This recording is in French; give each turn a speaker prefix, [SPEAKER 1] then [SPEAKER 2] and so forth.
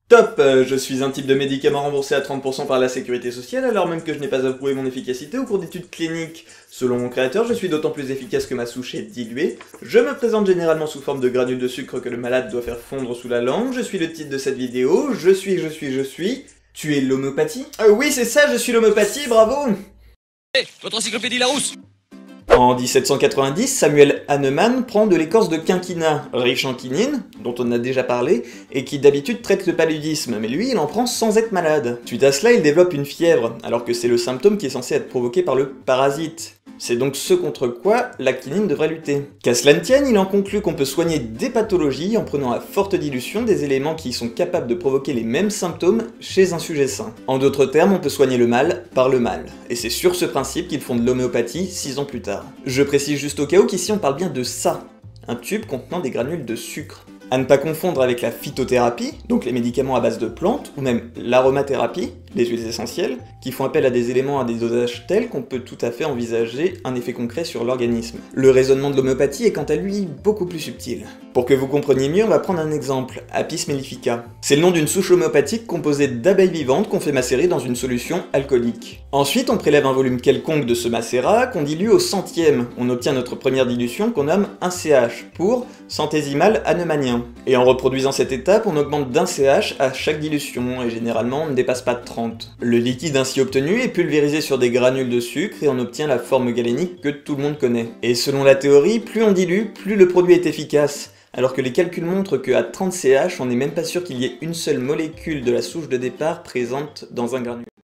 [SPEAKER 1] Top, je suis un type de médicament remboursé à 30% par la sécurité sociale alors même que je n'ai pas approuvé mon efficacité au cours d'études cliniques. Selon mon créateur, je suis d'autant plus efficace que ma souche est diluée. Je me présente généralement sous forme de granules de sucre que le malade doit faire fondre sous la langue. Je suis le titre de cette vidéo. Je suis. Tu es l'homéopathie? Oui, c'est ça, je suis l'homéopathie, bravo!
[SPEAKER 2] Hé, votre encyclopédie Larousse!
[SPEAKER 1] En 1790, Samuel Hahnemann prend de l'écorce de quinquina, riche en quinine, dont on a déjà parlé, et qui d'habitude traite le paludisme, mais lui il en prend sans être malade. Suite à cela, il développe une fièvre, alors que c'est le symptôme qui est censé être provoqué par le parasite. C'est donc ce contre quoi la quinine devrait lutter. Qu'à cela ne tienne, il en conclut qu'on peut soigner des pathologies en prenant à forte dilution des éléments qui sont capables de provoquer les mêmes symptômes chez un sujet sain. En d'autres termes, on peut soigner le mal par le mal. Et c'est sur ce principe qu'il fonde l'homéopathie 6 ans plus tard. Je précise juste au cas où qu'ici on parle bien de ça, un tube contenant des granules de sucre. À ne pas confondre avec la phytothérapie, donc les médicaments à base de plantes, ou même l'aromathérapie, les huiles essentielles, qui font appel à des éléments à des dosages tels qu'on peut tout à fait envisager un effet concret sur l'organisme. Le raisonnement de l'homéopathie est quant à lui beaucoup plus subtil. Pour que vous compreniez mieux, on va prendre un exemple, Apis mellifica. C'est le nom d'une souche homéopathique composée d'abeilles vivantes qu'on fait macérer dans une solution alcoolique. Ensuite, on prélève un volume quelconque de ce macérat qu'on dilue au centième. On obtient notre première dilution qu'on nomme 1 CH pour centésimal hahnemannien. Et en reproduisant cette étape, on augmente d'1 CH à chaque dilution, et généralement on ne dépasse pas de 30. Le liquide ainsi obtenu est pulvérisé sur des granules de sucre et on obtient la forme galénique que tout le monde connaît. Et selon la théorie, plus on dilue, plus le produit est efficace. Alors que les calculs montrent qu'à 30 CH, on n'est même pas sûr qu'il y ait une seule molécule de la souche de départ présente dans un granule.